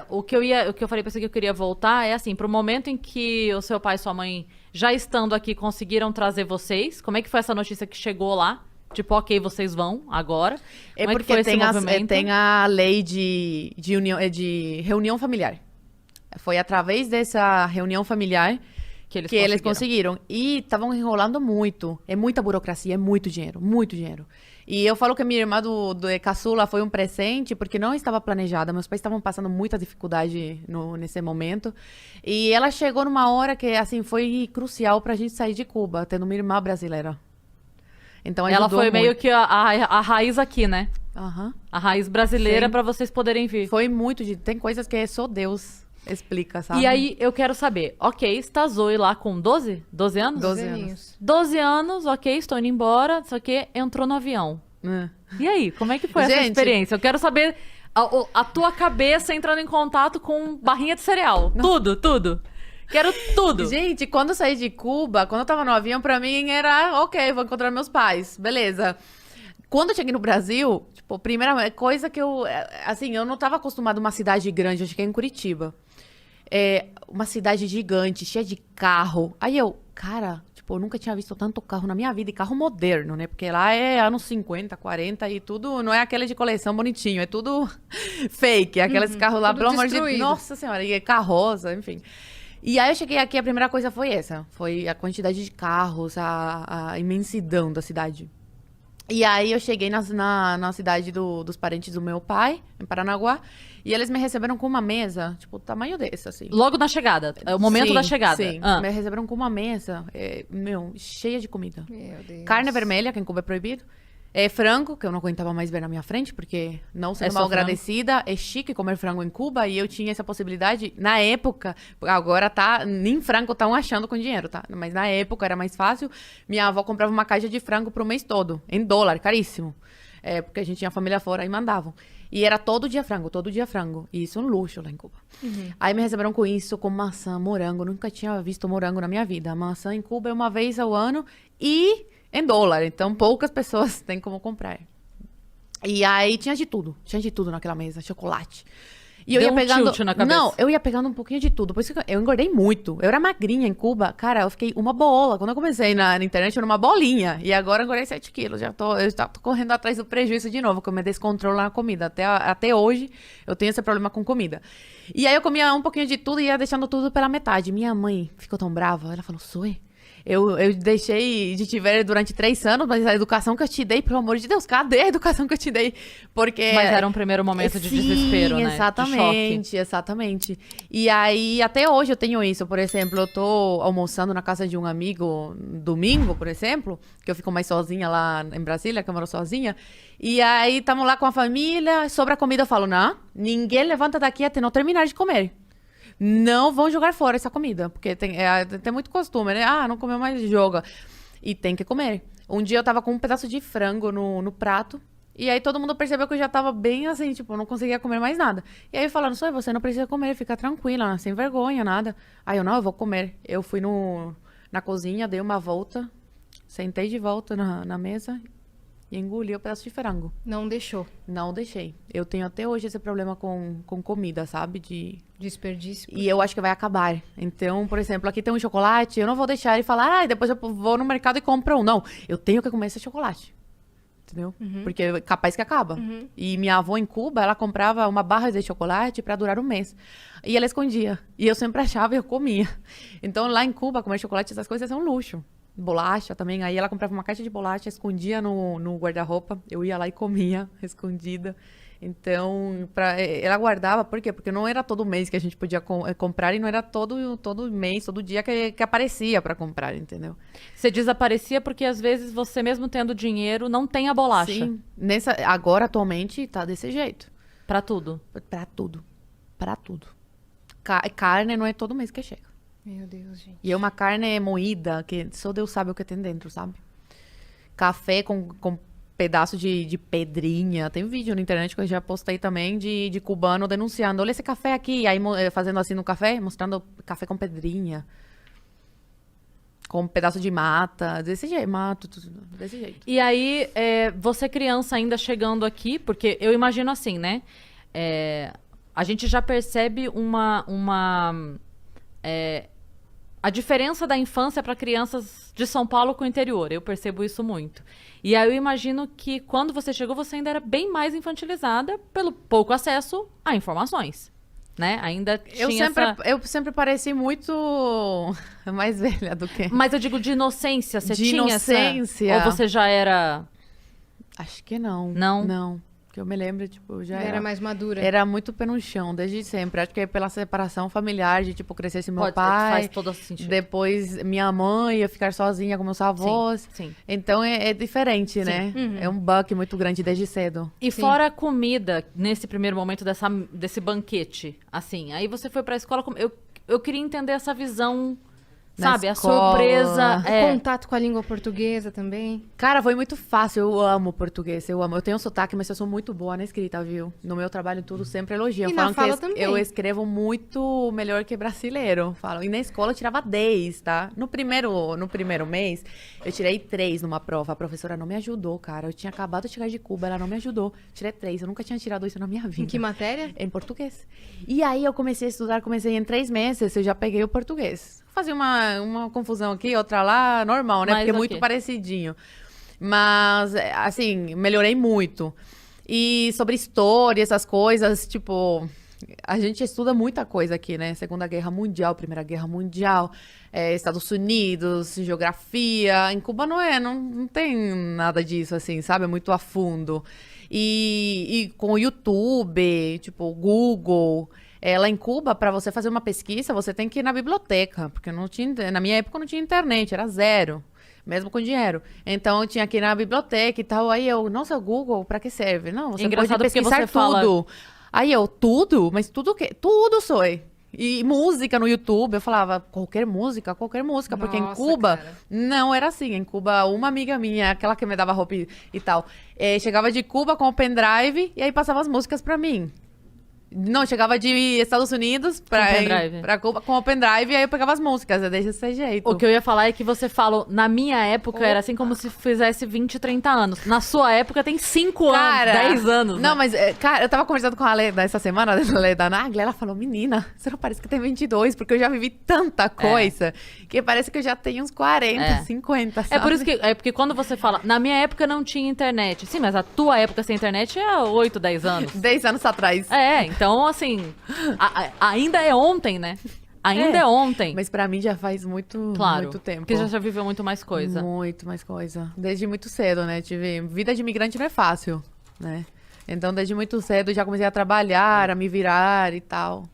O que eu falei pra você que eu queria voltar é assim, pro momento em que o seu pai e sua mãe, já estando aqui, conseguiram trazer vocês. Como é que foi essa notícia que chegou lá? Tipo, ok, vocês vão agora. É Como é que porque foi esse movimento? tem a lei de, união, de reunião familiar. Foi através dessa reunião familiar que eles conseguiram. E estavam enrolando muito. É muita burocracia, é muito dinheiro, muito dinheiro. E eu falo que minha irmã do caçula foi um presente, porque não estava planejada. Meus pais estavam passando muita dificuldade nesse momento. E ela chegou numa hora que, assim, foi crucial pra gente sair de Cuba, tendo uma irmã brasileira. Então Ela ajudou foi muito. meio que a raiz aqui, né? Aham. A raiz brasileira Sim. pra vocês poderem vir. Foi muito de... Tem coisas que só Deus explica, sabe? E aí, eu quero saber, ok, está a Zoe lá com 12? 12 anos? 12 aninhos. anos. 12 anos, ok, estou indo embora, só que entrou no avião. É. E aí, como é que foi essa Gente. experiência? Eu quero saber a tua cabeça entrando em contato com barrinha de cereal. Tudo, tudo. Quero tudo. Gente, quando eu saí de Cuba, quando eu tava no avião, pra mim era, ok, vou encontrar meus pais, beleza. Quando eu cheguei no Brasil, tipo, a primeira coisa que eu, assim, eu não tava acostumada a uma cidade grande, eu cheguei em Curitiba. É uma cidade gigante, cheia de carro. Aí eu, cara, tipo, eu nunca tinha visto tanto carro na minha vida, e carro moderno, né? Porque lá é anos 50, 40 e tudo, não é aquele de coleção bonitinho, é tudo fake, aqueles carros lá, tudo pelo amor de Deus, destruído. nossa senhora, e é carroça, enfim. E aí eu cheguei aqui, a primeira coisa foi essa, foi a quantidade de carros, a imensidão da cidade. E aí eu cheguei na cidade dos parentes do meu pai, em Paranaguá, e eles me receberam com uma mesa, tipo, o tamanho desse, assim. Logo na chegada, é o momento Sim, da chegada. Sim, Ah. me receberam com uma mesa, cheia de comida. Meu Deus. Carne vermelha, que em Cuba é proibido. É frango, que eu não aguentava mais ver na minha frente, porque não sendo É só mal frango. agradecida, é chique comer frango em Cuba, e eu tinha essa possibilidade, na época, agora tá, nem frango estão achando com dinheiro, tá? Mas na época era mais fácil, minha avó comprava uma caixa de frango pro mês todo, em dólar, caríssimo. É, porque a gente tinha família fora e mandavam. E era todo dia frango. E isso é um luxo lá em Cuba. Aí me receberam com isso, com maçã, morango. Nunca tinha visto morango na minha vida. Maçã em Cuba é uma vez ao ano e em dólar. Então poucas pessoas têm como comprar. E aí tinha de tudo naquela mesa, chocolate. E eu Deu ia um pegando. tilt na cabeça. Não, eu ia pegando um pouquinho de tudo. Por isso que eu engordei muito. Eu era magrinha em Cuba. Cara, eu fiquei uma bola. Quando eu comecei na internet, eu era uma bolinha. E agora eu engordei 7 quilos. Eu já tô correndo atrás do prejuízo de novo, que eu me descontrolo na comida. Até hoje, eu tenho esse problema com comida. E aí eu comia um pouquinho de tudo e ia deixando tudo pela metade. Minha mãe ficou tão brava. Ela falou, Zoe, eu deixei de te ver durante 3 anos, mas a educação que eu te dei, pelo amor de Deus, cadê a educação que eu te dei? Porque... Mas era um primeiro momento de Sim, desespero, né? De choque. exatamente, exatamente. E aí, até hoje eu tenho isso. Por exemplo, eu tô almoçando na casa de um amigo domingo, por exemplo, que eu fico mais sozinha lá em Brasília, que eu moro sozinha. E aí, estamos lá com a família, sobra comida, eu falo, não, ninguém levanta daqui até não terminar de comer. Não vão jogar fora essa comida, porque tem muito costume, né? Ah, não comeu mais, joga. E tem que comer. Um dia eu tava com um pedaço de frango no prato, e aí todo mundo percebeu que eu já tava bem assim, tipo, não conseguia comer mais nada. E aí falaram, só você não precisa comer, fica tranquila, sem vergonha, nada. Aí eu, não, eu vou comer. Eu fui na cozinha, dei uma volta, sentei de volta na mesa e engoli o pedaço de frango. Não deixou. Não deixei. Eu tenho até hoje esse problema com comida, sabe? Desperdício. E eu acho que vai acabar. Então, por exemplo, aqui tem um chocolate, eu não vou deixar ele falar, depois eu vou no mercado e compro um. Não, eu tenho que comer esse chocolate. Entendeu? Porque é capaz que acaba. E minha avó em Cuba, ela comprava uma barra de chocolate pra durar um mês. E ela escondia. E eu sempre achava e eu comia. Então, lá em Cuba, comer chocolate, essas coisas são um luxo. Bolacha também. Aí ela comprava uma caixa de bolacha, escondia no guarda-roupa. Eu ia lá e comia, escondida. Então, ela guardava, por quê? Porque não era todo mês que a gente podia comprar e não era todo mês, todo dia que aparecia para comprar, entendeu? Você desaparecia porque às vezes você mesmo tendo dinheiro não tem a bolacha. Sim. Agora, atualmente, tá desse jeito. Pra tudo. Pra tudo. Pra tudo. Carne não é todo mês que chega. Meu Deus, gente. E é uma carne moída, que só Deus sabe o que tem dentro, sabe? Café com pedaço de pedrinha. Tem vídeo na internet que eu já postei também de cubano denunciando. Olha esse café aqui. Aí fazendo assim no café, mostrando café com pedrinha. Com um pedaço de mata. Desse jeito, mato, tudo desse jeito. E aí, você criança ainda chegando aqui, porque eu imagino assim, né? a gente já percebe a diferença da infância para crianças de São Paulo com o interior. Eu percebo isso muito. E aí eu imagino que quando você chegou, você ainda era bem mais infantilizada pelo pouco acesso a informações, né? Ainda tinha Eu sempre pareci muito mais velha do que... Mas eu digo de inocência, você De tinha inocência. Ou você já era... Acho que não. Não? Não. Que eu me lembro, tipo, eu já Era mais madura. Era muito pé no chão, desde sempre. Acho que é pela separação familiar, de, tipo, crescer sem meu pai. Faz todo sentido. Depois, minha mãe ia ficar sozinha com meus avós. Sim. Então, é diferente, né? Uhum. É um buck muito grande desde cedo. E Sim. fora a comida, nesse primeiro momento desse banquete, assim, aí você foi pra escola, eu queria entender essa visão, Na sabe? A escola. surpresa. Contato com a língua portuguesa também. Cara, foi muito fácil. Eu amo português, eu amo. Eu tenho sotaque, mas eu sou muito boa na escrita, viu? No meu trabalho, tudo sempre elogiam. E na Falam fala que também. eu escrevo muito melhor que brasileiro. Falam. E na escola eu tirava 10, tá? No primeiro mês, eu tirei 3 numa prova. A professora não me ajudou, cara. Eu tinha acabado de chegar de Cuba, ela não me ajudou. Tirei 3. Eu nunca tinha tirado isso na minha vida. Em que matéria? Em português. E aí eu comecei a estudar, comecei em 3 meses, eu já peguei o português. Fazia uma confusão aqui, outra lá, normal, né? Mas Porque é ok. muito parecidinho. Mas, assim, melhorei muito. E sobre história, essas coisas, tipo... A gente estuda muita coisa aqui, né? Segunda Guerra Mundial, Primeira Guerra Mundial, Estados Unidos, geografia. Em Cuba não tem nada disso, assim, sabe? É muito a fundo. E com o YouTube, tipo, Google... Lá em Cuba, para você fazer uma pesquisa, você tem que ir na biblioteca, porque não tinha, na minha época não tinha internet, era 0, mesmo com dinheiro. Então eu tinha que ir na biblioteca e tal. Aí eu, nossa, o Google, para que serve? Não, você Engraçado pode porque pesquisar você fala- tudo. Aí eu, tudo? Mas tudo o quê? Tudo sou. E música no YouTube, eu falava, qualquer música, porque em Nossa, Cuba, cara. não era assim. Em Cuba, uma amiga minha, aquela que me dava roupa e tal, chegava de Cuba com o pendrive e aí passava as músicas pra mim. Não, chegava de Estados Unidos pendrive. pra Cuba com o pendrive e aí eu pegava as músicas, é desse jeito. O que eu ia falar é que você falou, na minha época era assim como se fizesse 20, 30 anos. Na sua época tem 5 anos, 10 anos. Não, né? mas, cara, eu tava conversando com a Lê essa semana, a Lê da Nagla, ela falou, menina, você não parece que tem 22, porque eu já vivi tanta coisa, que parece que eu já tenho uns 40, 50, sabe? É por isso que. É porque quando você fala, na minha época não tinha internet. Sim, mas a tua época sem internet é 8, 10 anos. 10 anos atrás. Então, assim, ainda é ontem, né? Ainda é ontem. Mas pra mim já faz muito tempo. Porque já viveu muito mais coisa. Muito mais coisa. Desde muito cedo, né? Vida de imigrante não é fácil, né? Então, desde muito cedo já comecei a trabalhar, a me virar e tal.